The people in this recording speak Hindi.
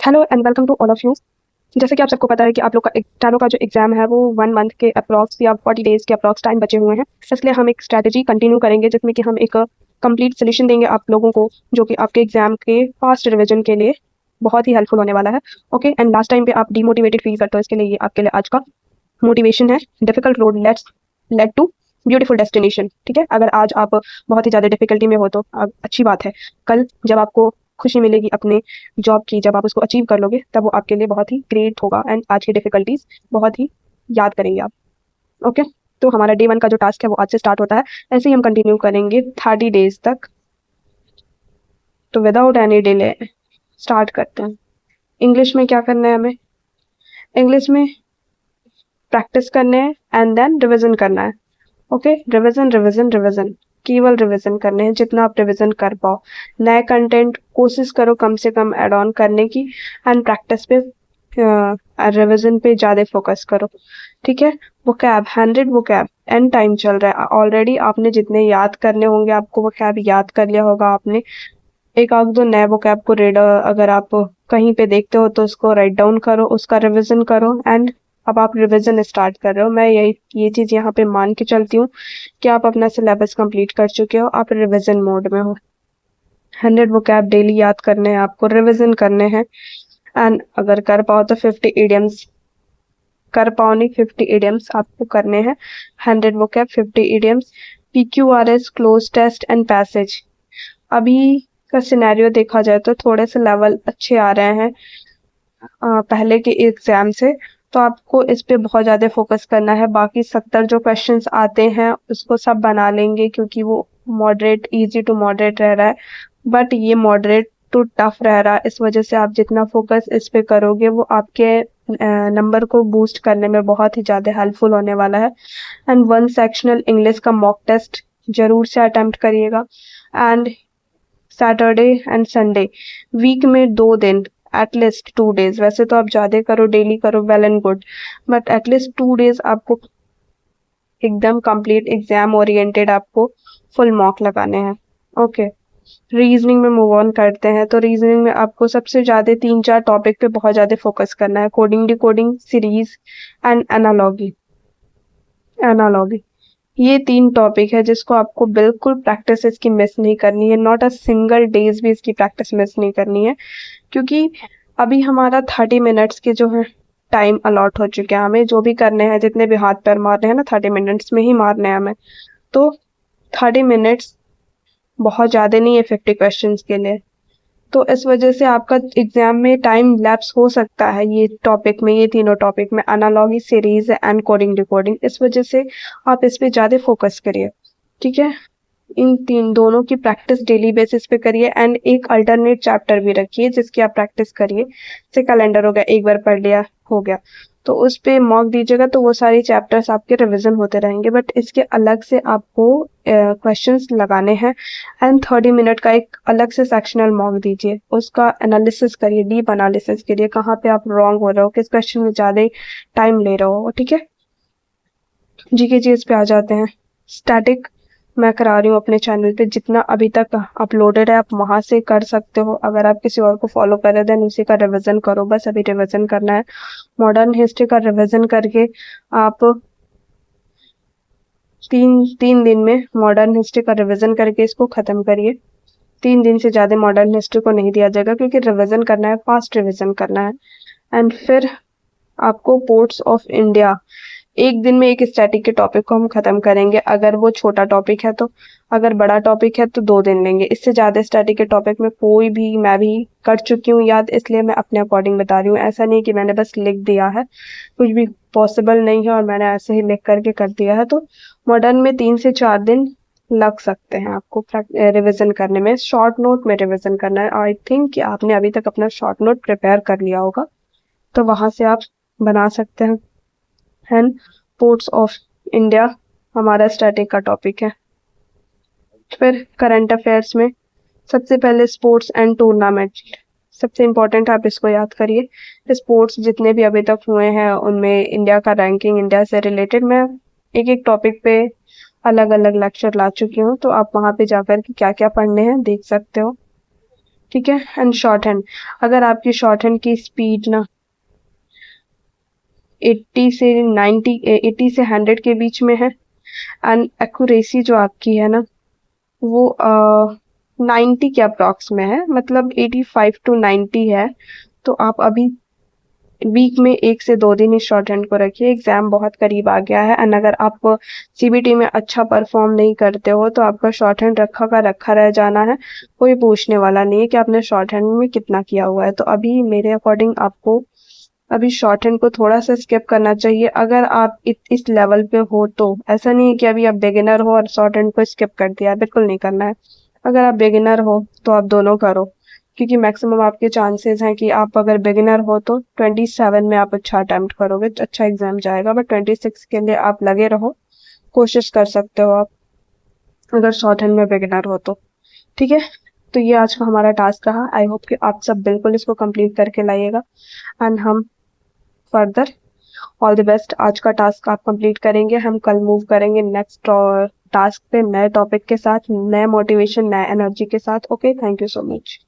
Hello and welcome to all of you. जैसे कि आप सबको पता है कि आप लोग का स्टेनो का जो एग्जाम है वो 1 मंथ के अप्रॉक्स या 40 डेज के अप्रॉक्स टाइम बचे हुए हैं। इसलिए हम एक स्ट्रैटेजी कंटिन्यू करेंगे जिसमें कि हम एक कंप्लीट सोल्यूशन देंगे आप लोगों को, जो कि आपके एग्जाम के फास्ट रिविजन के लिए बहुत ही हेल्पफुल होने वाला है। ओके, एंड लास्ट टाइम पे आप डीमोटिवेटेड फील करते हो, इसके लिए ये आपके लिए आज का मोटिवेशन है। Difficult road let's lead to beautiful destination. ठीक है, अगर आज आप बहुत ही ज़्यादा डिफिकल्टी में हो तो अच्छी बात है। कल जब आपको खुशी मिलेगी अपने जॉब की, जब आप उसको अचीव कर लोगे, तब वो आपके लिए बहुत ही ग्रेट होगा एंड आज की डिफिकल्टीज बहुत ही याद करेंगे आप। ओके, तो हमारा डे 1 का जो टास्क है वो आज से स्टार्ट होता है। ऐसे ही हम कंटिन्यू करेंगे 30 डेज तक। तो विदाउट एनी डिले स्टार्ट करते हैं। इंग्लिश में क्या करना है हमें? इंग्लिश में प्रैक्टिस करने हैं एंड देन रिविजन करना है। ओके, रिविजन रिविजन रिविजन, केवल रिविजन करने हैं जितना आप रिविजन कर पाओ। नए कंटेंट कोशिश करो कम से कम ऐड ऑन करने की एंड प्रैक्टिस पे रिविजन पे ज़्यादा फोकस करो। ठीक है, वोकैब 100 वोकैब एंड टाइम चल रहा है ऑलरेडी। आपने जितने याद करने होंगे, आपको वोकैब याद कर लिया होगा आपने। एक आध दो नए वोकैब को रीड अगर आप कहीं पे देखते हो तो उसको राइट डाउन करो, उसका रिविजन करो एंड अब आप रिवीजन स्टार्ट कर रहे हो। मैं ये चीज़ यहाँ पे मान के चलती हूँ कि आप अपना सिलेबस कंप्लीट कर चुके हो, आप रिवीजन मोड में हो। 100 वोकैब डेली याद करने हैं आपको, रिवीजन करने हैं एंड अगर कर पाओ तो 50 इडियम्स, कर पाओ नहीं 50 इडियम्स आपको करने हैं। 100 vocab 50 idioms. PQRS, cloze test and passage. अभी का सिनेरियो देखा जाए तो थोड़े से लेवल अच्छे आ रहे हैं पहले के एग्जाम से, तो आपको इस पे बहुत ज़्यादा फोकस करना है। बाकी 70 जो क्वेश्चंस आते हैं उसको सब बना लेंगे क्योंकि वो मॉडरेट, इजी टू मॉडरेट रह रहा है, बट ये मॉडरेट टू टफ रह रहा है। इस वजह से आप जितना फोकस इस पे करोगे वो आपके नंबर को बूस्ट करने में बहुत ही ज़्यादा हेल्पफुल होने वाला है। एंड 1 सेक्शनल इंग्लिश का मॉक टेस्ट जरूर से अटेम्प्ट करिएगा। And Saturday and Sunday, week में 2 दिन, एटलीस्ट 2 डेज, वैसे तो आप ज़्यादा करो, डेली करो, well and good, but at least 2 days आपको एकदम कंप्लीट एग्जाम ओरिएंटेड आपको फुल मॉक लगाने हैं। ओके, रीजनिंग में मूव ऑन करते हैं। तो रीजनिंग में आपको सबसे ज़्यादा 3-4 टॉपिक पे बहुत ज़्यादा फोकस करना है। Coding, decoding, series and analogy. Analogy, ये 3 टॉपिक है जिसको आपको बिल्कुल प्रैक्टिस इसकी मिस नहीं करनी है। नॉट अ सिंगल डेज भी इसकी प्रैक्टिस मिस नहीं करनी है, क्योंकि अभी हमारा 30 मिनट्स के जो है टाइम अलॉट हो चुके हैं। हमें जो भी करने हैं, जितने भी हाथ पैर मारने हैं ना, 30 मिनट्स में ही मारने हैं हमें। तो 30 मिनट्स बहुत ज़्यादा नहीं है 50 क्वेश्चंस के लिए। तो इस वजह से आपका एग्जाम में टाइम लैप्स हो सकता है ये टॉपिक में, ये तीनों टॉपिक में, analogy, series and coding, decoding. इस वजह से आप इस पे ज़्यादा फोकस करिए। ठीक है, इन दोनों की प्रैक्टिस डेली बेसिस पे करिए एंड एक अल्टरनेट चैप्टर भी रखिए जिसकी आप प्रैक्टिस करिए। जैसे कैलेंडर हो गया, एक बार पढ़ लिया हो गया, तो उस पे मॉक दीजिएगा तो वो सारी चैप्टर्स आपके रिवीजन होते रहेंगे। बट इसके अलग से आपको क्वेश्चंस लगाने हैं एंड 30 मिनट का एक अलग से सेक्शनल मॉक दीजिए, उसका एनालिसिस करिए, डीप एनालिसिस करिए, कहाँ पे आप रॉन्ग हो रहे हो, किस क्वेश्चन में ज़्यादा टाइम ले रहे हो। ठीक है, जीके चीज पे आ जाते हैं। स्टैटिक मैं करा रही हूँ अपने चैनल पे, जितना अभी तक अपलोडेड है आप वहां से कर सकते हो। अगर आप किसी और को फॉलो कर रहे देन उसी का रिवीजन करो, बस अभी रिवीजन करना है। मॉडर्न हिस्ट्री का रिवीजन करके आप तीन दिन में मॉडर्न हिस्ट्री का रिवीजन करके इसको खत्म करिए। 3 दिन से ज़्यादा मॉडर्न हिस्ट्री को नहीं दिया जाएगा क्योंकि रिवीजन करना है, फास्ट रिवीजन करना है। एंड फिर आपको पोर्ट्स ऑफ इंडिया, एक दिन में एक स्टैटिक के टॉपिक को हम खत्म करेंगे अगर वो छोटा टॉपिक है तो। अगर बड़ा टॉपिक है तो 2 दिन लेंगे। इससे ज़्यादा स्टैटिक के टॉपिक में कोई भी, मैं भी कर चुकी हूँ याद, इसलिए मैं अपने अकॉर्डिंग बता रही हूँ। ऐसा नहीं कि मैंने बस लिख दिया है, कुछ भी पॉसिबल नहीं है और मैंने ऐसे ही लिख करके कर दिया है। तो मॉडर्न में 3 से 4 दिन लग सकते हैं आपको रिविजन करने में। शॉर्ट नोट में रिविजन करना है। आई थिंक कि आपने अभी तक अपना शॉर्ट नोट प्रिपेयर कर लिया होगा, तो वहां से आप बना सकते हैं। एंड पोर्ट्स ऑफ इंडिया हमारा स्टैटिक का टॉपिक है। फिर करंट अफेयर्स में सबसे पहले स्पोर्ट्स एंड टूर्नामेंट, सबसे इम्पोर्टेंट आप इसको याद करिए। स्पोर्ट्स जितने भी अभी तक हुए हैं उनमें इंडिया का रैंकिंग, इंडिया से रिलेटेड मैं एक एक टॉपिक पे अलग अलग लेक्चर ला चुकी हूँ, तो आप वहाँ पे जाकर के क्या क्या पढ़ने हैं देख सकते हो। ठीक है। एंड शॉर्ट हैंड, अगर आपकी शॉर्ट हैंड की स्पीड ना 80 से 90 80 से 100 के बीच में है, एंड एक्यूरेसी जो आपकी है ना वो 90 के अप्रॉक्स में है, मतलब 85 टू 90 है, तो आप अभी वीक में 1 से 2 दिन इस शॉर्ट हैंड को रखिए। एग्जाम बहुत करीब आ गया है, एंड अगर आप सीबीटी में अच्छा परफॉर्म नहीं करते हो तो आपका शॉर्ट हैंड रखा का रखा रह जाना है, कोई पूछने वाला नहीं है कि आपने शॉर्ट हैंड में कितना किया हुआ है। तो अभी मेरे अकॉर्डिंग आपको अभी शॉर्ट हैंड को थोड़ा सा स्किप करना चाहिए अगर आप इस लेवल पे हो तो। ऐसा नहीं है कि अभी आप बिगिनर हो और शॉर्ट हैंड को स्किप कर दिया, बिल्कुल नहीं करना है। अगर आप बिगिनर हो तो आप दोनों करो, क्योंकि मैक्सिमम आपके चांसेस हैं कि आप अगर बिगिनर हो तो 27 में आप अच्छा अटेम्प्ट करोगे, अच्छा एग्जाम जाएगा, बट 26 के लिए आप लगे रहो, कोशिश कर सकते हो आप अगर शॉर्ट हैंड में बिगिनर हो तो। ठीक है, तो ये आज का हमारा टास्क रहा। आई होप कि आप सब बिल्कुल इसको कंप्लीट करके लाइएगा, एंड हम फर्दर ऑल द बेस्ट। आज का टास्क आप कंप्लीट करेंगे, हम कल मूव करेंगे नेक्स्ट टास्क पे, नए टॉपिक के साथ, नए मोटिवेशन, नए एनर्जी के साथ। Okay, thank you so much.